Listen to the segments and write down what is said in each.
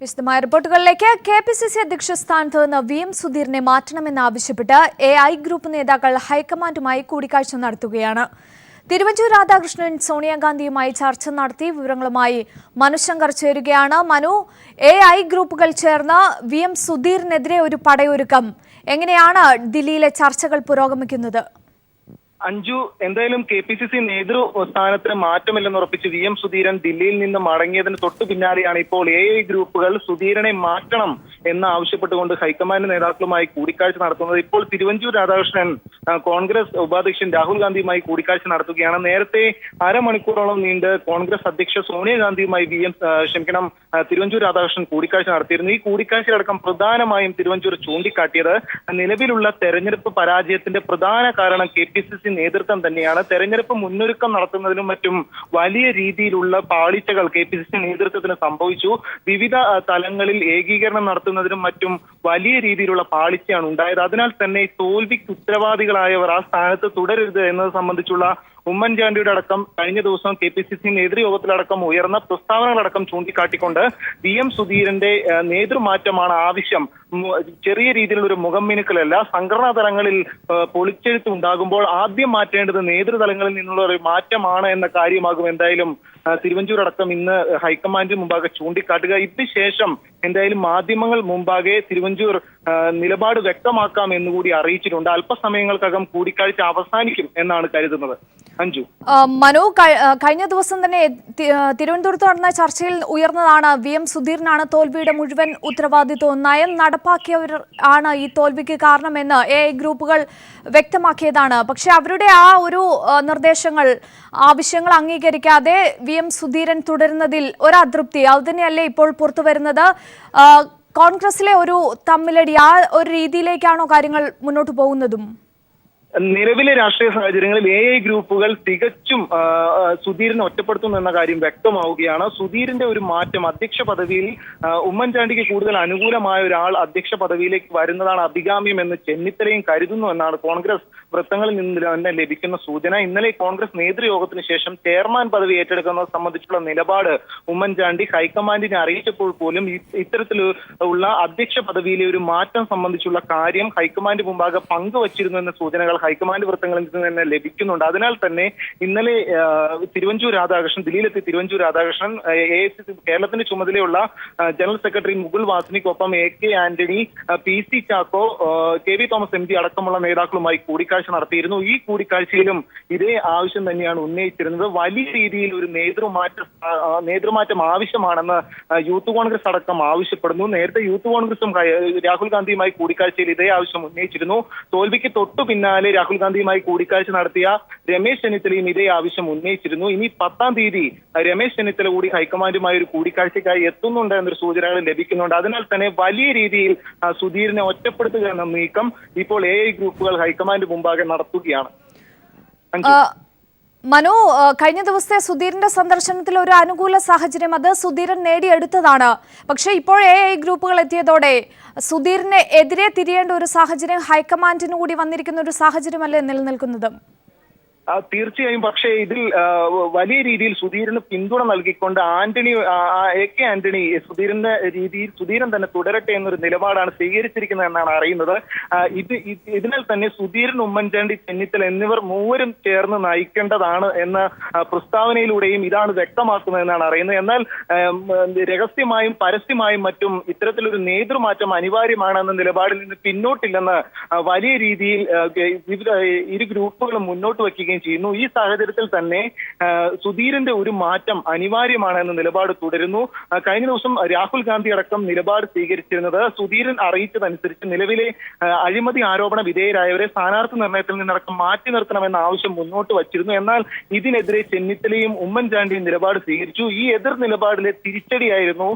വിശദമായ റിപ്പോർട്ടുകളിലേക്ക്. കെ.പി.സി.സി അധ്യക്ഷ സ്ഥാനത്ത് നിന്ന് വി.എം. സുധീറിനെ മാറ്റണമെന്നാവശ്യപ്പെട്ട് എ.ഐ. ഗ്രൂപ്പ് നേതാക്കൾ ഹൈക്കമാൻഡുമായി കൂടിക്കാഴ്ച നടത്തുകയാണ്. തിരുവഞ്ചൂർ രാധാകൃഷ്ണൻ സോണിയാഗാന്ധിയുമായി ചർച്ച നടത്തി. വിവരങ്ങളുമായി മനു ശങ്കർ ചേരുകയാണ്. മനു, എ.ഐ. ഗ്രൂപ്പുകൾ ചേർന്ന് വി.എം. സുധീറിനെതിരെ ഒരു പടയൊരുക്കം. എങ്ങനെയാണ് ദില്ലിയിലെ ചർച്ചകൾ പുരോഗമിക്കുന്നത്? അഞ്ജു, എന്തായാലും കെ.പി.സി.സി നേതൃസ്ഥാനത്തിന് മാറ്റമില്ലെന്ന് ഉറപ്പിച്ച് വി.എം. സുധീരൻ ദില്ലിയിൽ നിന്ന് മടങ്ങിയതിന് തൊട്ടു പിന്നാലെയാണ് ഇപ്പോൾ എ.ഐ. ഗ്രൂപ്പുകൾ സുധീരനെ മാറ്റണം എന്ന് ആവശ്യപ്പെട്ടുകൊണ്ട് ഹൈക്കമാൻഡ് നേതാക്കളുമായി കൂടിക്കാഴ്ച നടത്തുന്നത്. ഇപ്പോൾ തിരുവഞ്ചൂർ രാധാകൃഷ്ണൻ കോൺഗ്രസ് ഉപാധ്യക്ഷൻ രാഹുൽ ഗാന്ധിയുമായി കൂടിക്കാഴ്ച നടത്തുകയാണ്. നേരത്തെ അരമണിക്കൂറോളം നീണ്ട് കോൺഗ്രസ് അധ്യക്ഷ സോണിയാഗാന്ധിയുമായി തിരുവഞ്ചൂർ രാധാകൃഷ്ണൻ കൂടിക്കാഴ്ച നടത്തിയിരുന്നു. ഈ കൂടിക്കാഴ്ചയടക്കം പ്രധാനമായും തിരുവഞ്ചൂർ ചൂണ്ടിക്കാട്ടിയത് നിലവിലുള്ള തെരഞ്ഞെടുപ്പ് പരാജയത്തിന്റെ പ്രധാന കാരണം കെ.പി.സി.സി നേതൃത്വം തന്നെയാണ്. തെരഞ്ഞെടുപ്പ് മുന്നൊരുക്കം നടത്തുന്നതിനും മറ്റും വലിയ രീതിയിലുള്ള പാളിച്ചകൾ കെ.പി.സി.സി നേതൃത്വത്തിന് സംഭവിച്ചു. വിവിധ തലങ്ങളിൽ ഏകീകരണം നടത്തുന്നതിനും മറ്റും വലിയ രീതിയിലുള്ള പാളിച്ചയാണ് ഉണ്ടായത്. അതിനാൽ തന്നെ തോൽവിക്ക് ഉത്തരവാദികളായവർ ആ സ്ഥാനത്ത് തുടരരുത് എന്നത് സംബന്ധിച്ചുള്ള ഉമ്മൻചാണ്ടിയുടെ അടക്കം കഴിഞ്ഞ ദിവസം കെ.പി.സി.സി നേതൃയോഗത്തിലടക്കം ഉയർന്ന പ്രസ്താവനകളടക്കം ചൂണ്ടിക്കാട്ടിക്കൊണ്ട് വി.എം. സുധീരന്റെ നേതൃമാറ്റമാണ് ആവശ്യം. ചെറിയ രീതിയിലുള്ള ഒരു മുഖം മിനുക്കലല്ല. സംഘടനാ തലങ്ങളിൽ പൊളിച്ചെഴുത്ത് ഉണ്ടാകുമ്പോൾ ആദ്യം മാറ്റേണ്ടത് നേതൃതലങ്ങളിൽ നിന്നുള്ള ഒരു മാറ്റമാണ് എന്ന കാര്യമാകും എന്തായാലും തിരുവഞ്ചൂർ അടക്കം ഇന്ന് ഹൈക്കമാൻഡിന് മുമ്പാകെ ചൂണ്ടിക്കാട്ടുക. ഇതിനുശേഷം എന്തായാലും മാധ്യമങ്ങൾ മുമ്പാകെ തിരുവഞ്ചൂർ നിലപാട് വ്യക്തമാക്കാം എന്നുകൂടി അറിയിച്ചിട്ടുണ്ട്. അല്പസമയങ്ങൾക്കകം കൂടിക്കാഴ്ച അവസാനിക്കും എന്നാണ് കരുതുന്നത്. അഞ്ജു, മനു, കഴിഞ്ഞ ദിവസം തന്നെ തിരുവനന്തപുരത്ത് നടന്ന ചർച്ചയിൽ ഉയർന്നതാണ് വി.എം. സുധീറിനാണ് തോൽവിയുടെ മുഴുവൻ ഉത്തരവാദിത്വം. നയം നടപ്പാക്കിയവർ ആണ് ഈ തോൽവിക്ക് കാരണമെന്ന് എ.ഐ. ഗ്രൂപ്പുകൾ വ്യക്തമാക്കിയതാണ്. പക്ഷെ അവരുടെ ആ ഒരു നിർദ്ദേശങ്ങൾ, ആവശ്യങ്ങൾ അംഗീകരിക്കാതെ വി.എം. സുധീരൻ തുടരുന്നതിൽ ഒരു അതൃപ്തി അത് തന്നെയല്ലേ ഇപ്പോൾ പുറത്തു വരുന്നത്? കോൺഗ്രസിലെ ഒരു തമ്മിലടി, ആ ഒരു രീതിയിലേക്കാണോ കാര്യങ്ങൾ മുന്നോട്ട് പോകുന്നതും? നിലവിലെ രാഷ്ട്രീയ സാഹചര്യങ്ങളിൽ എ.ഐ. ഗ്രൂപ്പുകൾ തികച്ചും സുധീരനെ ഒറ്റപ്പെടുത്തുന്നു എന്ന കാര്യം വ്യക്തമാവുകയാണ്. സുധീരന്റെ ഒരു മാറ്റം, അധ്യക്ഷ പദവിയിൽ ഉമ്മൻചാണ്ടിക്ക് കൂടുതൽ അനുകൂലമായ ഒരാൾ അധ്യക്ഷ പദവിയിലേക്ക് വരുന്നതാണ് അഭികാമ്യം എന്ന് ചെന്നിത്തലയും കരുതുന്നു എന്നാണ് കോൺഗ്രസ് വൃത്തങ്ങളിൽ നിന്ന് തന്നെ ലഭിക്കുന്ന സൂചന. ഇന്നലെ കോൺഗ്രസ് നേതൃയോഗത്തിന് ശേഷം ചെയർമാൻ പദവി ഏറ്റെടുക്കുന്നത് സംബന്ധിച്ചുള്ള നിലപാട് ഉമ്മൻചാണ്ടി ഹൈക്കമാൻഡിനെ അറിയിച്ചപ്പോൾ പോലും ഇത്തരത്തിലുള്ള അധ്യക്ഷ പദവിയിലെ ഒരു മാറ്റം സംബന്ധിച്ചുള്ള കാര്യം ഹൈക്കമാൻഡ് മുമ്പാകെ പങ്കുവച്ചിരുന്നു എന്ന സൂചനകൾ ഹൈക്കമാൻഡ് വൃത്തങ്ങളിൽ നിന്ന് തന്നെ ലഭിക്കുന്നുണ്ട്. അതിനാൽ തന്നെ ഇന്നലെ ദില്ലിയിലെത്തി തിരുവഞ്ചൂർ രാധാകൃഷ്ണൻ എ.ഐ.സി.സി കേരളത്തിന്റെ ചുമതലയുള്ള ജനറൽ സെക്രട്ടറി മുകുൾ വാസ്നിക്കൊപ്പം A K. Antony, P C. Chacko, K V. Thomas MP അടക്കമുള്ള നേതാക്കളുമായി കൂടിക്കാഴ്ച നടത്തിയിരുന്നു. ഈ കൂടിക്കാഴ്ചയിലും ഇതേ ആവശ്യം തന്നെയാണ് ഉന്നയിച്ചിരുന്നത്. വലിയ രീതിയിൽ ഒരു നേതൃമാറ്റം ആവശ്യമാണെന്ന് യൂത്ത് കോൺഗ്രസ് അടക്കം ആവശ്യപ്പെടുന്നു. നേരത്തെ യൂത്ത് കോൺഗ്രസും രാഹുൽ ഗാന്ധിയുമായി കൂടിക്കാഴ്ചയിൽ ഇതേ ആവശ്യം ഉന്നയിച്ചിരുന്നു. തോൽവിക്ക് തൊട്ടു പിന്നാലെ രാഹുൽ ഗാന്ധിയുമായി കൂടിക്കാഴ്ച നടത്തിയ രമേശ് ചെന്നിത്തലയും ഇതേ ആവശ്യം ഉന്നയിച്ചിരുന്നു. ഇനി 10-ാം തീയതി രമേശ് ചെന്നിത്തല കൂടി ഹൈക്കമാൻഡുമായി ഒരു കൂടിക്കാഴ്ചയ്ക്കായി എത്തുന്നുണ്ട് എന്നൊരു സൂചനകൾ ലഭിക്കുന്നുണ്ട്. അതിനാൽ തന്നെ വലിയ രീതിയിൽ സുധീരനെ ഒറ്റപ്പെടുത്തുക എന്ന നീക്കം ഇപ്പോൾ എ.ഐ. ഗ്രൂപ്പുകൾ ഹൈക്കമാൻഡ് മുമ്പാകെ നടത്തുകയാണ്. മനു, കഴിഞ്ഞ ദിവസത്തെ സുധീരന്റെ സന്ദർശനത്തിൽ ഒരു അനുകൂല സാഹചര്യം അത് സുധീരൻ നേടിയെടുത്തതാണ്. പക്ഷേ ഇപ്പോൾ എ.ഐ. ഗ്രൂപ്പുകൾ എത്തിയതോടെ സുധീറിന് എതിരെ തിരിയേണ്ട ഒരു സാഹചര്യം ഹൈക്കമാൻഡിന് കൂടി വന്നിരിക്കുന്ന ഒരു സാഹചര്യമല്ലേ നിലനിൽക്കുന്നത്? തീർച്ചയായും. പക്ഷേ ഇതിൽ വലിയ രീതിയിൽ സുധീരന് പിന്തുണ നൽകിക്കൊണ്ട് എ.കെ. ആന്റണി സുധീരൻ തന്നെ തുടരട്ടെ എന്നൊരു നിലപാടാണ് സ്വീകരിച്ചിരിക്കുന്നത് എന്നാണ് അറിയുന്നത്. ഇതിനാൽ തന്നെ സുധീരൻ, ഉമ്മൻചാണ്ടി, ചെന്നിത്തല എന്നിവർ മൂവരും ചേർന്ന് നയിക്കേണ്ടതാണ് എന്ന പ്രസ്താവനയിലൂടെയും ഇതാണ് വ്യക്തമാക്കുന്നതെന്നാണ് അറിയുന്നത്. എന്നാൽ രഹസ്യമായും പരസ്യമായും മറ്റും ഇത്തരത്തിലൊരു നേതൃമാറ്റം അനിവാര്യമാണെന്ന നിലപാടിൽ നിന്ന് പിന്നോട്ടില്ലെന്ന് വലിയ രീതിയിൽ ഇരു ഗ്രൂപ്പുകളും മുന്നോട്ട് വയ്ക്കുകയും ചെയ്യുന്നു. ഈ സാഹചര്യത്തിൽ തന്നെ സുധീരന്റെ ഒരു മാറ്റം അനിവാര്യമാണെന്ന നിലപാട് തുടരുന്നു. കഴിഞ്ഞ ദിവസം രാഹുൽ ഗാന്ധി അടക്കം നിലപാട് സ്വീകരിച്ചിരുന്നത് സുധീരൻ അറിയിച്ചതനുസരിച്ച് നിലവിലെ അഴിമതി ആരോപണ വിധേയരായവരെ സ്ഥാനാർത്ഥി നിർണയത്തിൽ നിന്നടക്കം മാറ്റി നിർത്തണമെന്ന ആവശ്യം മുന്നോട്ട് വച്ചിരുന്നു. എന്നാൽ ഇതിനെതിരെ ചെന്നിത്തലയും ഉമ്മൻചാണ്ടിയും നിലപാട് സ്വീകരിച്ചു. ഈ എതിർ നിലപാടിലെ തിരിച്ചടിയായിരുന്നു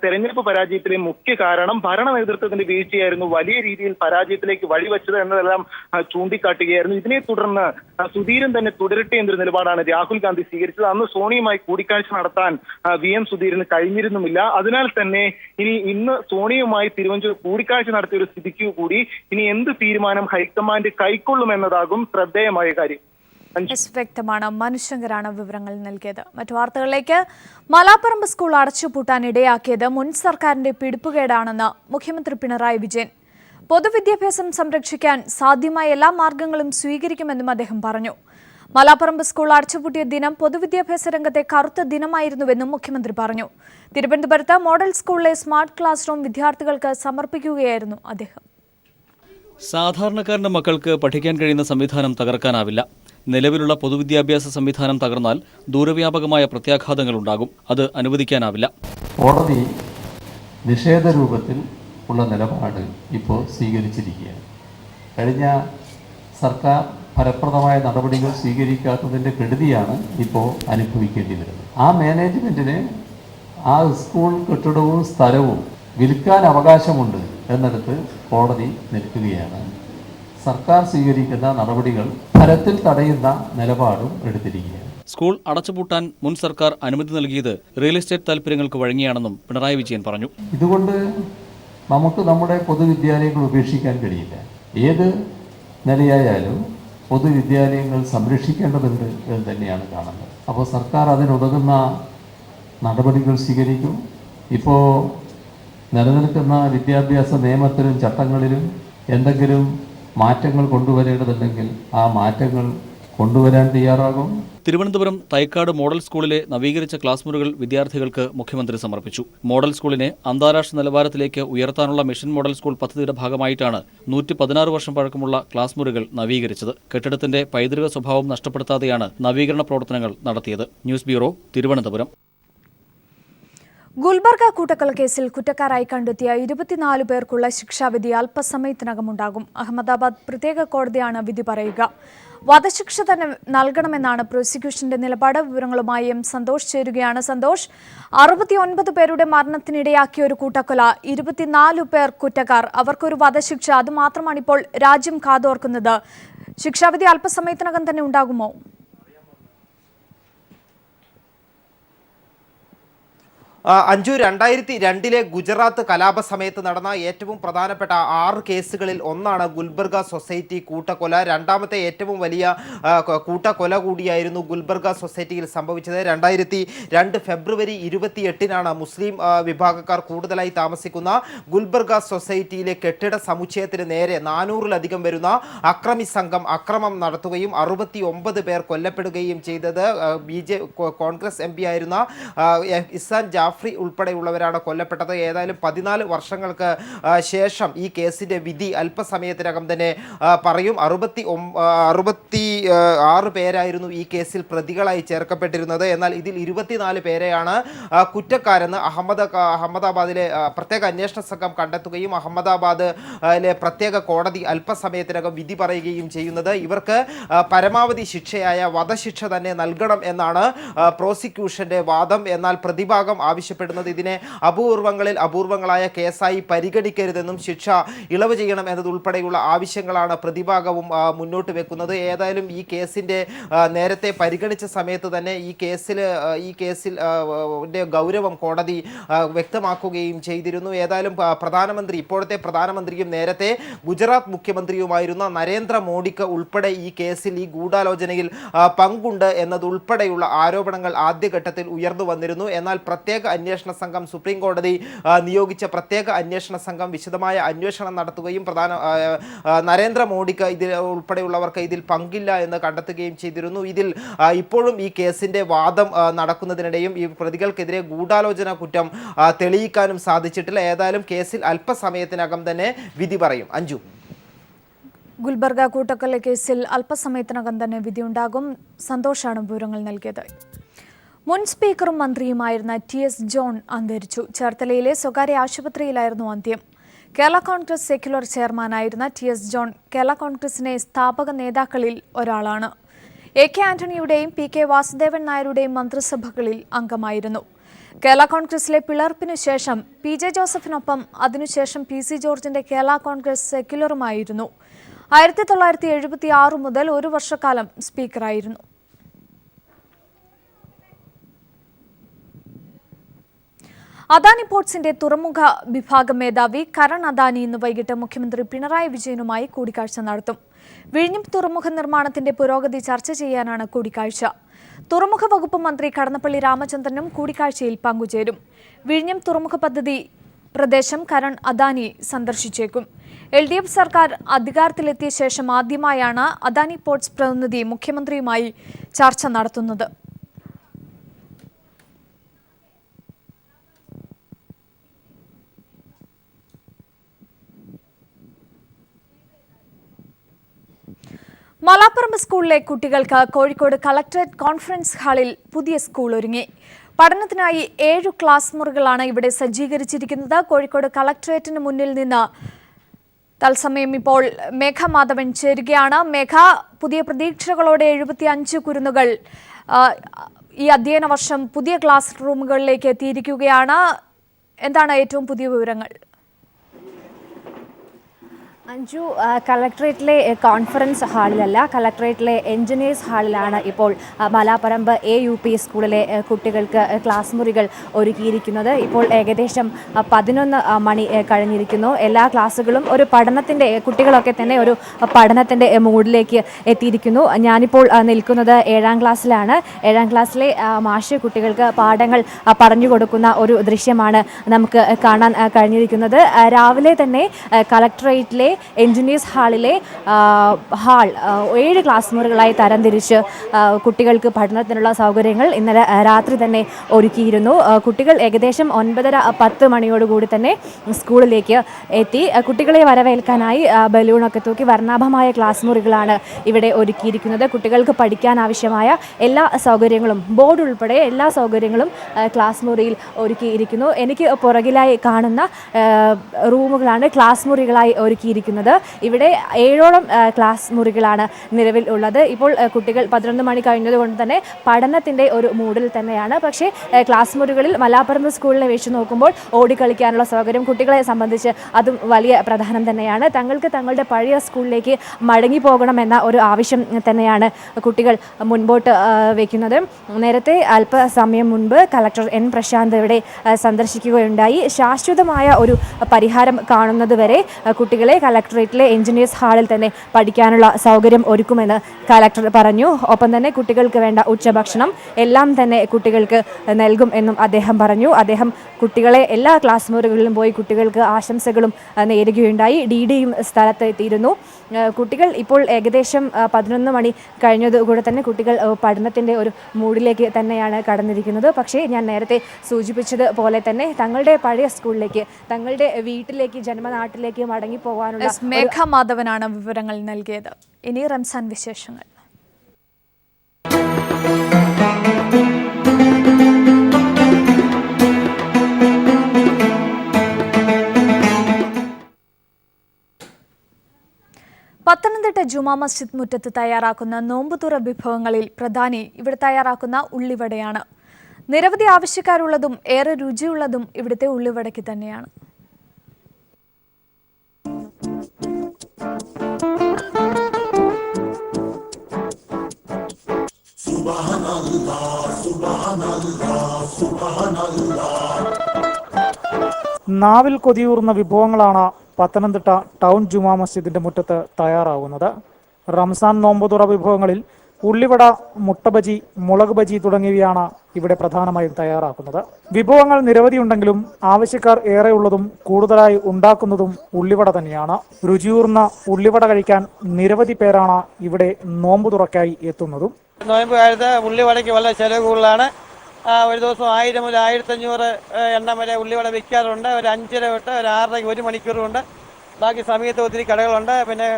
തെരഞ്ഞെടുപ്പ് പരാജയത്തിലെ മുഖ്യ കാരണം. ഭരണ നേതൃത്വത്തിന്റെ വീഴ്ചയായിരുന്നു വലിയ രീതിയിൽ പരാജയത്തിലേക്ക് വഴിവെച്ചത് എന്നതെല്ലാം ചൂണ്ടിക്കാട്ടുകയായിരുന്നു. ഇതിനെ തുടർന്ന് സുധീരൻ തന്നെ തുടരട്ടെ എന്നൊരു നിലപാടാണ് രാഹുൽ ഗാന്ധി സ്വീകരിച്ചത്. അന്ന് സോണിയുമായി കൂടിക്കാഴ്ച നടത്താൻ വി.എം. സുധീരന് കഴിഞ്ഞിരുന്നുമില്ല. അതിനാൽ തന്നെ ഇന്ന് സോണിയുമായി തിരുവഞ്ചൂർ കൂടിക്കാഴ്ച നടത്തിയ ഒരു സ്ഥിതിക്ക് കൂടി ഇനി എന്ത് തീരുമാനം ഹൈക്കമാൻഡ് കൈക്കൊള്ളുമെന്നതാകും ശ്രദ്ധേയമായ കാര്യം. വ്യക്തമാണ്. മനുശങ്കരാണ് വിവരങ്ങൾ നൽകിയത്. മറ്റു വാർത്തകളിലേക്ക്. മലാപ്പറമ്പ് സ്കൂൾ അടച്ചുപൂട്ടാൻ ഇടയാക്കിയത് മുൻ സർക്കാരിന്റെ പിടിപ്പുകേടാണെന്ന് മുഖ്യമന്ത്രി പിണറായി വിജയൻ. പൊതുവിദ്യാഭ്യാസം സംരക്ഷിക്കാൻ സാധ്യമായ എല്ലാ മാർഗങ്ങളും സ്വീകരിക്കുമെന്നും അദ്ദേഹം പറഞ്ഞു. മലാപ്പറമ്പ് സ്കൂൾ അടച്ചുപൂട്ടിയ ദിനം പൊതുവിദ്യാഭ്യാസ രംഗത്തെ കറുത്ത ദിനമായിരുന്നുവെന്നും മുഖ്യമന്ത്രി പറഞ്ഞു. തിരുവനന്തപുരത്ത് മോഡൽ സ്കൂളിലെ സ്മാർട്ട് ക്ലാസ് റൂം വിദ്യാർത്ഥികൾക്ക് സമർപ്പിക്കുകയായിരുന്നു അദ്ദേഹം. സാധാരണക്കാരന്റെ മക്കൾക്ക് പഠിക്കാൻ കഴിയുന്ന സംവിധാനം തകർക്കാനാവില്ല. നിലവിലുള്ള പൊതുവിദ്യാഭ്യാസ സംവിധാനം തകർന്നാൽ ദൂരവ്യാപകമായ പ്രത്യാഘാതങ്ങൾ ഉണ്ടാകും. അത് അനുവദിക്കാനാവില്ല. കോടതി നിഷേധ രൂപത്തിൽ ഉള്ള നിലപാട് ഇപ്പോൾ സ്വീകരിച്ചിരിക്കുകയാണ്. കഴിഞ്ഞ സർക്കാർ ഫലപ്രദമായ നടപടികൾ സ്വീകരിക്കാത്തതിൻ്റെ കെടുതിയാണ് ഇപ്പോൾ അനുഭവിക്കേണ്ടി വരുന്നത്. ആ മാനേജ്മെൻറ്റിന് ആ സ്കൂൾ കെട്ടിടവും സ്ഥലവും വിൽക്കാൻ അവകാശമുണ്ട് എന്നിടത്ത് കോടതി നിൽക്കുകയാണ്. സർക്കാർ സ്വീകരിക്കുന്ന നടപടികൾ ഫലത്തിൽ തടയുന്ന നിലപാടും എടുത്തിരിക്കുകയാണ്. സ്കൂൾ അടച്ചുപൂട്ടാൻ മുൻ സർക്കാർ അനുമതി നൽകിയത് റിയൽ എസ്റ്റേറ്റ് താൽപര്യങ്ങൾക്ക് വഴങ്ങിയാണെന്നും പിണറായി വിജയൻ പറഞ്ഞു. ഇതുകൊണ്ട് നമുക്ക് നമ്മുടെ പൊതുവിദ്യാലയങ്ങൾ ഉപേക്ഷിക്കാൻ കഴിയില്ല. ഏത് നിലയായാലും പൊതുവിദ്യാലയങ്ങൾ സംരക്ഷിക്കേണ്ടതുണ്ട് എന്ന് തന്നെയാണ് കാണുന്നത്. അപ്പോൾ സർക്കാർ അതിനുതകുന്ന നടപടികൾ സ്വീകരിക്കും. ഇപ്പോൾ നിലനിൽക്കുന്ന വിദ്യാഭ്യാസ നിയമത്തിലും ചട്ടങ്ങളിലും എന്തെങ്കിലും മാറ്റങ്ങൾ കൊണ്ടുവരേണ്ടതുണ്ടെങ്കിൽ ആ മാറ്റങ്ങൾ കൊണ്ടുവരാൻ തയ്യാറാകും. തിരുവനന്തപുരം തൈക്കാട് മോഡൽ സ്കൂളിലെ നവീകരിച്ച ക്ലാസ് മുറികൾ വിദ്യാർത്ഥികൾക്ക് മുഖ്യമന്ത്രി സമർപ്പിച്ചു. മോഡൽ സ്കൂളിനെ അന്താരാഷ്ട്ര നിലവാരത്തിലേക്ക് ഉയർത്താനുള്ള മിഷൻ മോഡൽ സ്കൂൾ പദ്ധതിയുടെ ഭാഗമായിട്ടാണ് 116 വർഷം പഴക്കമുള്ള ക്ലാസ് മുറികൾ നവീകരിച്ചത്. കെട്ടിടത്തിന്റെ പൈതൃക സ്വഭാവം നഷ്ടപ്പെടുത്താതെയാണ് നവീകരണ പ്രവർത്തനങ്ങൾ നടത്തിയത്. News bureau, Thiruvananthapuram. ഗുൽബർഗ കൂട്ടക്കൊലക്കേസിൽ കുറ്റക്കാരായി കണ്ടെത്തിയ 24 പേർക്കുള്ള ശിക്ഷാവിധി അല്പസമയത്തിനകമുണ്ടാകും. അഹമ്മദാബാദ് പ്രത്യേക കോടതിയാണ് വിധി പറയുക. വധശിക്ഷ തന്നെ നൽകണമെന്നാണ് പ്രോസിക്യൂഷന്റെ നിലപാട്. വിവരങ്ങളുമായി എം സന്തോഷ് ചേരുകയാണ്. സന്തോഷ്, 69 പേരുടെ മരണത്തിനിടയാക്കിയ ഒരു കൂട്ടക്കൊല, 24 പേർ കുറ്റക്കാർ, അവർക്കൊരു വധശിക്ഷ, അത് മാത്രമാണ് ഇപ്പോൾ രാജ്യം കാതോർക്കുന്നത്. ശിക്ഷാവിധി അല്പസമയത്തിനകം തന്നെ ഉണ്ടാകുമോ? അഞ്ജു, 2002 ഗുജറാത്ത് കലാപ സമയത്ത് നടന്ന ഏറ്റവും പ്രധാനപ്പെട്ട 6 കേസുകളിൽ ഒന്നാണ് ഗുൽബർഗ സൊസൈറ്റി കൂട്ടക്കൊല. രണ്ടാമത്തെ ഏറ്റവും വലിയ കൂട്ടക്കൊല കൂടിയായിരുന്നു ഗുൽബർഗ സൊസൈറ്റിയിൽ സംഭവിച്ചത്. 2002 ഫെബ്രുവരി 28-നാണ് മുസ്ലിം വിഭാഗക്കാർ കൂടുതലായി താമസിക്കുന്ന ഗുൽബർഗ സൊസൈറ്റിയിലെ കെട്ടിട സമുച്ചയത്തിന് നേരെ 400-ലധികം വരുന്ന അക്രമി സംഘം അക്രമം നടത്തുകയും 69 പേർ കൊല്ലപ്പെടുകയും ചെയ്തത്. കോൺഗ്രസ് MP ആയിരുന്ന ഇസാൻ ജാഫ്രി ഉൾപ്പെടെയുള്ളവരാണ് കൊല്ലപ്പെട്ടത്. ഏതായാലും 14 വർഷങ്ങൾക്ക് ശേഷം ഈ കേസിന്റെ വിധി അല്പസമയത്തിനകം തന്നെ പറയും. 66 പേരായിരുന്നു ഈ കേസിൽ പ്രതികളായി ചേർക്കപ്പെട്ടിരുന്നത്. എന്നാൽ ഇതിൽ 24 പേരെയാണ് കുറ്റക്കാരെന്ന് അഹമ്മദാബാദിലെ പ്രത്യേക അന്വേഷണ സംഘം കണ്ടെത്തുകയും അഹമ്മദാബാദിലെ പ്രത്യേക കോടതി അല്പസമയത്തിനകം വിധി പറയുകയും ചെയ്യുന്നത്. ഇവർക്ക് പരമാവധി ശിക്ഷയായ വധശിക്ഷ തന്നെ നൽകണം എന്നാണ് പ്രോസിക്യൂഷന്റെ വാദം. എന്നാൽ പ്രതിഭാഗം ആവശ്യപ്പെടുന്നത് ഇതിനെ അപൂർവങ്ങളായ കേസായി പരിഗണിക്കരുതെന്നും ശിക്ഷ ഇളവ് ചെയ്യണം എന്നതുൾപ്പെടെയുള്ള ആവശ്യങ്ങളാണ് പ്രതിഭാഗവും മുന്നോട്ട് വെക്കുന്നത്. ഏതായാലും ഈ കേസിന്റെ നേരത്തെ പരിഗണിച്ച സമയത്ത് തന്നെ ഈ കേസിൽ ഗൗരവം കോടതി വ്യക്തമാക്കുകയും ചെയ്തിരുന്നു. ഏതായാലും ഇപ്പോഴത്തെ പ്രധാനമന്ത്രിയും നേരത്തെ ഗുജറാത്ത് മുഖ്യമന്ത്രിയുമായിരുന്ന നരേന്ദ്രമോദിക്ക് ഉൾപ്പെടെ ഈ കേസിൽ ഈ ഗൂഢാലോചനയിൽ പങ്കുണ്ട് എന്നതുൾപ്പെടെയുള്ള ആരോപണങ്ങൾ ആദ്യഘട്ടത്തിൽ ഉയർന്നു വന്നിരുന്നു. എന്നാൽ പ്രത്യേക അന്വേഷണ സംഘം, സുപ്രീം കോടതി നിയോഗിച്ച പ്രത്യേക അന്വേഷണ സംഘം വിശദമായ അന്വേഷണം നടത്തുകയും നരേന്ദ്രമോദിക്ക് ഇതിൽ ഉൾപ്പെടെയുള്ളവർക്ക് ഇതിൽ പങ്കില്ല എന്ന് കണ്ടെത്തുകയും ചെയ്തിരുന്നു. ഇതിൽ ഇപ്പോഴും ഈ കേസിന്റെ വാദം നടക്കുന്നതിനിടെയും ഈ പ്രതികൾക്കെതിരെ ഗൂഢാലോചന കുറ്റം തെളിയിക്കാനും സാധിച്ചിട്ടില്ല. ഏതായാലും കേസിൽ അല്പസമയത്തിനകം തന്നെ വിധി പറയും. അഞ്ജു, ഗുൽബർഗ കൂട്ടക്കൊല കേസിൽ അല്പസമയത്തിനകം തന്നെ വിധിയുണ്ടാകും. സന്തോഷാണ് വിവരങ്ങൾ നൽകിയത്. മുൻ സ്പീക്കറും മന്ത്രിയുമായിരുന്ന TS ജോൺ അന്തരിച്ചു. ചേർത്തലയിലെ സ്വകാര്യ ആശുപത്രിയിലായിരുന്നു അന്ത്യം. കേരള കോൺഗ്രസ് സെക്യുലർ ചെയർമാനായിരുന്ന TS ജോൺ കേരള കോൺഗ്രസിനെ സ്ഥാപക നേതാക്കളിൽ ഒരാളാണ്. AK ആന്റണിയുടെയും PK വാസുദേവൻ നായരുടെയും മന്ത്രിസഭകളിൽ അംഗമായിരുന്നു. കേരള കോൺഗ്രസിലെ പിളർപ്പിനു ശേഷം PJ ജോസഫിനൊപ്പം അതിനുശേഷം PC ജോർജിന്റെ കേരള കോൺഗ്രസ് സെക്യുലറുമായിരുന്നു. 1976 മുതൽ 1 വർഷക്കാലം സ്പീക്കറായിരുന്നു. അദാനി പോർട്സിന്റെ തുറമുഖ വിഭാഗം മേധാവി കരൺ അദാനി ഇന്ന് വൈകിട്ട് മുഖ്യമന്ത്രി പിണറായി വിജയനുമായി കൂടിക്കാഴ്ച നടത്തും. വിഴിഞ്ഞം തുറമുഖ നിർമ്മാണത്തിന്റെ പുരോഗതി ചർച്ച ചെയ്യാനാണ് കൂടിക്കാഴ്ച. തുറമുഖ വകുപ്പ് മന്ത്രി കടന്നപ്പള്ളി രാമചന്ദ്രനും കൂടിക്കാഴ്ചയിൽ പങ്കുചേരും. വിഴിഞ്ഞം തുറമുഖ പദ്ധതി പ്രദേശം കരൺ അദാനി സന്ദർശിച്ചേക്കും. LDF സർക്കാർ അധികാരത്തിലെത്തിയ ശേഷം ആദ്യമായാണ് അദാനി പോർട്സ് പ്രതിനിധി മുഖ്യമന്ത്രിയുമായി ചർച്ച നടത്തുന്നത്. മലാപ്പറമ്പ് സ്കൂളിലെ കുട്ടികൾക്ക് കോഴിക്കോട് കളക്ടറേറ്റ് കോൺഫറൻസ് ഹാളിൽ പുതിയ സ്കൂൾ ഒരുങ്ങി. പഠനത്തിനായി 7 ക്ലാസ് മുറികളാണ് ഇവിടെ സജ്ജീകരിച്ചിരിക്കുന്നത്. കോഴിക്കോട് കളക്ടറേറ്റിന് മുന്നിൽ നിന്ന് തത്സമയം ഇപ്പോൾ മേഘ മാധവൻ ചേരുകയാണ്. മേഘ, പുതിയ പ്രതീക്ഷകളോടെ 75 കുരുന്നുകൾ ഈ അധ്യയന വർഷം പുതിയ ക്ലാസ് റൂമുകളിലേക്ക് എത്തിയിരിക്കുകയാണ്. എന്താണ് ഏറ്റവും പുതിയ വിവരങ്ങൾ? അഞ്ജു, കളക്ടറേറ്റിലെ കോൺഫറൻസ് ഹാളിലല്ല, കളക്ടറേറ്റിലെ എഞ്ചിനീയേഴ്സ് ഹാളിലാണ് ഇപ്പോൾ മലാപ്പറമ്പ് AUP സ്കൂളിലെ കുട്ടികൾക്ക് ക്ലാസ് മുറികൾ ഒരുക്കിയിരിക്കുന്നത്. ഇപ്പോൾ ഏകദേശം 11 മണി കഴിഞ്ഞിരിക്കുന്നു. എല്ലാ ക്ലാസ്സുകളും ഒരു പഠനത്തിൻ്റെ, കുട്ടികളൊക്കെ തന്നെ ഒരു പഠനത്തിൻ്റെ മൂഡിലേക്ക് എത്തിയിരിക്കുന്നു. ഞാനിപ്പോൾ നിൽക്കുന്നത് 7ാം ക്ലാസ്സിലാണ്. 7ാം ക്ലാസ്സിലെ മാഷ് കുട്ടികൾക്ക് പാഠങ്ങൾ പറഞ്ഞു കൊടുക്കുന്ന ഒരു ദൃശ്യമാണ് നമുക്ക് കാണാൻ കഴിഞ്ഞിരിക്കുന്നത്. രാവിലെ തന്നെ കളക്ടറേറ്റിലെ എഞ്ചിനീയേഴ്സ് ഹാളിലെ 7 ക്ലാസ് മുറികളായി തരംതിരിച്ച് കുട്ടികൾക്ക് പഠനത്തിനുള്ള സൗകര്യങ്ങൾ ഇന്നലെ രാത്രി തന്നെ ഒരുക്കിയിരുന്നു. കുട്ടികൾ ഏകദേശം 9:30-10 മണിയോടുകൂടി തന്നെ സ്കൂളിലേക്ക് എത്തി. കുട്ടികളെ വരവേൽക്കാനായി ബലൂണൊക്കെ തൂക്കി വർണ്ണാഭമായ ക്ലാസ് മുറികളാണ് ഇവിടെ ഒരുക്കിയിരിക്കുന്നത്. കുട്ടികൾക്ക് പഠിക്കാൻ ആവശ്യമായ എല്ലാ സൗകര്യങ്ങളും, ബോർഡ് ഉൾപ്പെടെ എല്ലാ സൗകര്യങ്ങളും ക്ലാസ് മുറിയിൽ ഒരുക്കിയിരിക്കുന്നു. എനിക്ക് പുറകിലായി കാണുന്ന റൂമുകളാണ് ക്ലാസ് മുറികളായി ഒരുക്കിയിരിക്കുന്നത്. ഇവിടെ 7ഓളം ക്ലാസ് മുറികളാണ് നിലവിൽ ഉള്ളത്. ഇപ്പോൾ കുട്ടികൾ 11 മണി കഴിഞ്ഞതുകൊണ്ട് തന്നെ പഠനത്തിൻ്റെ ഒരു മൂഡിൽ തന്നെയാണ്. പക്ഷേ ക്ലാസ് മുറികളിൽ മലാപ്പറമ്പ് സ്കൂളിനെ വെച്ച് നോക്കുമ്പോൾ ഓടിക്കളിക്കാനുള്ള സൗകര്യം കുട്ടികളെ സംബന്ധിച്ച് അതും വലിയ പ്രധാനം തന്നെയാണ്. തങ്ങൾക്ക് തങ്ങളുടെ പഴയ സ്കൂളിലേക്ക് മടങ്ങി പോകണമെന്ന ഒരു ആവശ്യം തന്നെയാണ് കുട്ടികൾ മുൻപോട്ട് വയ്ക്കുന്നത്. നേരത്തെ അല്പസമയം മുൻപ് കളക്ടർ N. പ്രശാന്ത് ഇവിടെ സന്ദർശിക്കുകയുണ്ടായി. ശാശ്വതമായ ഒരു പരിഹാരം കാണുന്നതുവരെ കുട്ടികളെ കളക്ടറേറ്റിലെ എഞ്ചിനീയേഴ്സ് ഹാളിൽ തന്നെ പഠിക്കാനുള്ള സൗകര്യം ഒരുക്കുമെന്ന് കളക്ടർ പറഞ്ഞു. ഒപ്പം തന്നെ കുട്ടികൾക്ക് വേണ്ട ഉച്ചഭക്ഷണം എല്ലാം തന്നെ കുട്ടികൾക്ക് നൽകും എന്നും അദ്ദേഹം പറഞ്ഞു. അദ്ദേഹം കുട്ടികളെ എല്ലാ ക്ലാസ് മുറികളിലും പോയി കുട്ടികൾക്ക് ആശംസകളും നേരുകയുണ്ടായി. DDയും സ്ഥലത്ത് എത്തിയിരുന്നു. കുട്ടികൾ ഇപ്പോൾ ഏകദേശം 11 മണി കഴിഞ്ഞതുകൂടെ തന്നെ കുട്ടികൾ പഠനത്തിൻ്റെ ഒരു മൂഡിലേക്ക് തന്നെയാണ് കടന്നിരിക്കുന്നത്. പക്ഷേ ഞാൻ നേരത്തെ സൂചിപ്പിച്ചതുപോലെ തന്നെ തങ്ങളുടെ പഴയ സ്കൂളിലേക്ക്, തങ്ങളുടെ വീട്ടിലേക്ക്, ജന്മനാട്ടിലേക്ക് മടങ്ങി പോകാനുള്ള മേഘ മാധവനാണ് വിവരങ്ങൾ നൽകിയത്. ഇനി റംസാൻ വിശേഷങ്ങൾ. പത്തനംതിട്ട ജുമാ മസ്ജിദ് മുറ്റത്ത് തയ്യാറാക്കുന്ന നോമ്പുതുറ വിഭവങ്ങളിൽ പ്രധാനി ഇവിടെ തയ്യാറാക്കുന്ന ഉള്ളിവടയാണ്. നിരവധി ആവശ്യക്കാരുള്ളതും ഏറെ രുചിയുള്ളതും ഇവിടുത്തെ ഉള്ളിവടയ്ക്ക് തന്നെയാണ്. നാവിൽ കൊതിയൂർന്ന വിഭവങ്ങളാണ് പത്തനംതിട്ട ടൗൺ ജുമാ മസ്ജിദിന്റെ മുറ്റത്ത് തയ്യാറാകുന്നത്. റംസാൻ നോമ്പുതുറ വിഭവങ്ങളിൽ ഉള്ളിവട, മുട്ടബജി, മുളക് ബജി തുടങ്ങിയവയാണ് ഇവിടെ പ്രധാനമായും തയ്യാറാക്കുന്നത്. വിഭവങ്ങൾ നിരവധിയുണ്ടെങ്കിലും ആവശ്യക്കാർ ഏറെയുള്ളതും കൂടുതലായി ഉണ്ടാക്കുന്നതും ഉള്ളിവട തന്നെയാണ്. രുചിയൂർന്ന ഉള്ളിവട കഴിക്കാൻ നിരവധി പേരാണ് ഇവിടെ നോമ്പു തുറക്കായി എത്തുന്നതും. നോയമ്പ് കാലത്ത് ഉള്ളിവടയ്ക്ക് വളരെ ചിലവ് കൂടുതലാണ്. ഒരു ദിവസം 1000 മുതൽ 1500 എണ്ണം വരെ ഉള്ളിവട വിൽക്കാറുണ്ട്. ഒരു 5:30 തൊട്ട് ഒരു 6:30 1 മണിക്കൂറുണ്ട്. ബാക്കി സമയത്ത് ഒത്തിരി കടകളുണ്ട്. പിന്നെ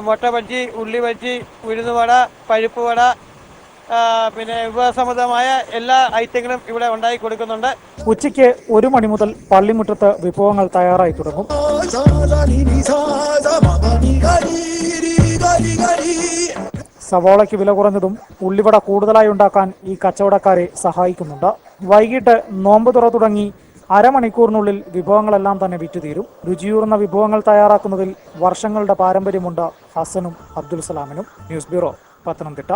മുട്ട ബജ്ജി, ഉള്ളി ബജ്ജി, ഉഴുന്നുവട, പരിപ്പ് വട, പിന്നെ വിഭവസമൃദ്ധമായ എല്ലാ ഐറ്റങ്ങളും ഇവിടെ ഉണ്ടാക്കി കൊടുക്കുന്നുണ്ട്. ഉച്ചയ്ക്ക് 1 മണി മുതൽ പള്ളിമുറ്റത്ത് വിഭവങ്ങൾ തയ്യാറായി തുടങ്ങും. സവാളയ്ക്ക് വില കുറഞ്ഞതും ഉള്ളിവട കൂടുതലായി ഉണ്ടാക്കാൻ ഈ കച്ചവടക്കാരെ സഹായിക്കുന്നുണ്ട്. വൈകിട്ട് നോമ്പ് തുറ തുടങ്ങി അരമണിക്കൂറിനുള്ളിൽ വിഭവങ്ങളെല്ലാം തന്നെ വിറ്റുതീരും. രുചിയൂർന്ന വിഭവങ്ങൾ തയ്യാറാക്കുന്നതിൽ വർഷങ്ങളുടെ പാരമ്പര്യമുണ്ട് ഹസനും അബ്ദുൽ സലാമിനും. News bureau, Pathanamthitta.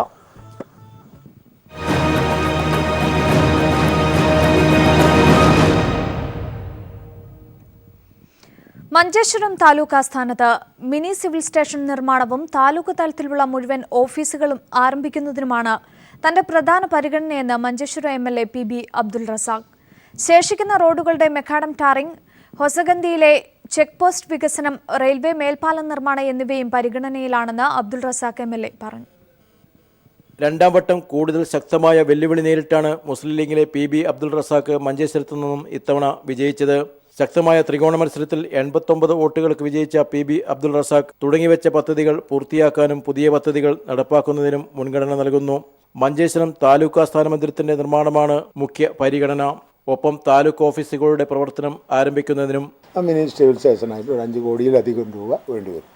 മഞ്ചേശ്വരം താലൂക്ക് ആസ്ഥാനത്ത് മിനി സിവിൽ സ്റ്റേഷൻ നിർമ്മാണവും താലൂക്ക് തലത്തിലുള്ള മുഴുവൻ ഓഫീസുകളും ആരംഭിക്കുന്നതിനുമാണ് തന്റെ പ്രധാന പരിഗണനയെന്ന് മഞ്ചേശ്വരം MLA PB അബ്ദുൾ റസാഖ്. ശേഷിക്കുന്ന റോഡുകളുടെ മെക്കാഡം ടാറിംഗ്, ഹൊസഗന്ദിയിലെ ചെക്ക് പോസ്റ്റ് വികസനം, റെയിൽവേ മേൽപ്പാലം നിർമ്മാണം എന്നിവയും പരിഗണനയിലാണെന്ന് അബ്ദുൾ റസാഖ് MLA പറഞ്ഞു. രണ്ടാം വട്ടം കൂടുതൽ ശക്തമായ വെല്ലുവിളി നേരിട്ടാണ് മുസ്ലിം ലീഗിലെ PB അബ്ദുൾ റസാഖ് മഞ്ചേശ്വരത്തു നിന്നും ഇത്തവണ വിജയിച്ചത്. ശക്തമായ ത്രികോണ മത്സരത്തിൽ 89 വോട്ടുകൾക്ക് വിജയിച്ച PB അബ്ദുൾ റസാഖ് തുടങ്ങിവെച്ച പദ്ധതികൾ പൂർത്തിയാക്കാനും പുതിയ പദ്ധതികൾ നടപ്പാക്കുന്നതിനും മുൻഗണന നൽകുന്നു. മഞ്ചേശ്വരം താലൂക്ക് ആസ്ഥാന മന്ദിരത്തിന്റെ നിർമ്മാണമാണ് മുഖ്യ പരിഗണന. ഒപ്പം താലൂക്ക് ഓഫീസുകളുടെ പ്രവർത്തനം ആരംഭിക്കുന്നതിനും മിനി സിവിൽ സ്റ്റേഷനായിട്ട് ഒരു 5 കോടിയിലധികം രൂപ വേണ്ടിവരും.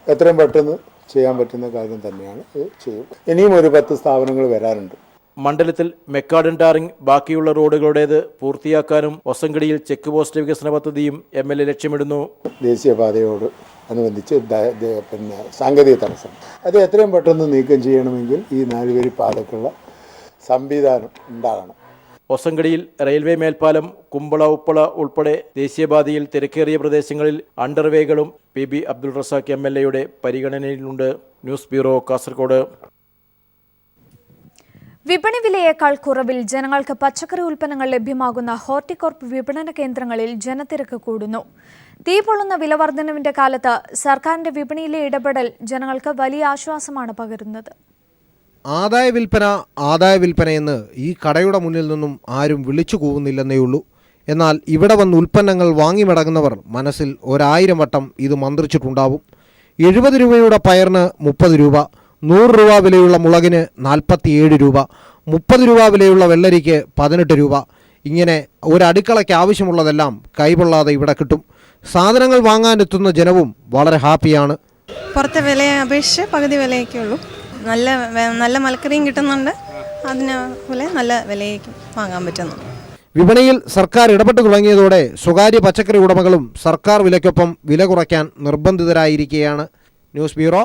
എത്രയും പെട്ടെന്ന് ചെയ്യാൻ പറ്റുന്ന കാര്യം തന്നെയാണ് ഇത് ചെയ്യും. ഇനിയും ഒരു 10 സ്ഥാപനങ്ങൾ വരാനുണ്ട്. മണ്ഡലത്തിൽ മെക്കാഡൻ ടാറിംഗ്, ബാക്കിയുള്ള റോഡുകളുടേത് പൂർത്തിയാക്കാനും ഒസങ്കടിയിൽ ചെക്ക് പോസ്റ്റ് വികസന പദ്ധതിയും MLA ലക്ഷ്യമിടുന്നു. ദേശീയപാതയോട് അനുബന്ധിച്ച് സാങ്കേതിക തടസ്സം അത് എത്രയും പെട്ടെന്ന് നീക്കം ചെയ്യണമെങ്കിൽ ഈ 4 വരി പാതക്കുള്ള സംവിധാനം ഉണ്ടാകണം. ഒസങ്കടിയിൽ റെയിൽവേ മേൽപ്പാലം, കുമ്പള ഉപ്പള ഉൾപ്പെടെ ദേശീയപാതയിൽ തിരക്കേറിയ പ്രദേശങ്ങളിൽ അണ്ടർവേകളും PB അബ്ദുൾ റസാഖ് MLAയുടെ പരിഗണനയിലുണ്ട്. News bureau, Kasaragod. വിപണി വിലയേക്കാൾ കുറവിൽ ജനങ്ങൾക്ക് പച്ചക്കറി ഉൽപ്പന്നങ്ങൾ ലഭ്യമാകുന്ന ഹോർട്ടികോർപ്പ് വിപണന കേന്ദ്രങ്ങളിൽ ജനത്തിരക്ക് കൂടുന്നു. തീപൊള്ളുന്ന വിലവർദ്ധനവിന്റെ കാലത്ത് സർക്കാരിന്റെ വിപണിയിലെ ഇടപെടൽ ജനങ്ങൾക്ക് വലിയ ആശ്വാസമാണ് പകരുന്നത്. ആദായ വിൽപ്പനയെന്ന് ഈ കടയുടെ മുന്നിൽ നിന്നും ആരും വിളിച്ചു കൂവുന്നില്ലെന്നേയുള്ളൂ. എന്നാൽ ഇവിടെ വന്ന് ഉൽപ്പന്നങ്ങൾ വാങ്ങി മടങ്ങുന്നവർ മനസ്സിൽ 1000 വട്ടം ഇത് മന്ത്രിച്ചിട്ടുണ്ടാവും. 70 രൂപയുടെ പയറിന് 30 രൂപ, 100 രൂപ വിലയുള്ള മുളകിന് 47 രൂപ, 30 രൂപ വിലയുള്ള വെള്ളരിക്ക് 18 രൂപ. ഇങ്ങനെ ഒരു അടുക്കളയ്ക്ക് ആവശ്യമുള്ളതെല്ലാം കൈകൊള്ളാതെ ഇവിടെ കിട്ടും. സാധനങ്ങൾ വാങ്ങാനെത്തുന്ന ജനവും വളരെ ഹാപ്പിയാണ്. പുറത്തെ വിലയെ അപേക്ഷിച്ച് പകുതി വിലയൊക്കെ ഉള്ളൂ. നല്ല മലക്കറിയും കിട്ടുന്നുണ്ട്. അതിന് നല്ല വിലയ്ക്ക് വാങ്ങാൻ പറ്റുന്നു. വിപണിയിൽ സർക്കാർ ഇടപെട്ടു തുടങ്ങിയതോടെ സ്വകാര്യ പച്ചക്കറി ഉടമകളും സർക്കാർ വിലയ്ക്കൊപ്പം വില കുറയ്ക്കാൻ നിർബന്ധിതരായിരിക്കുകയാണ്. News bureau.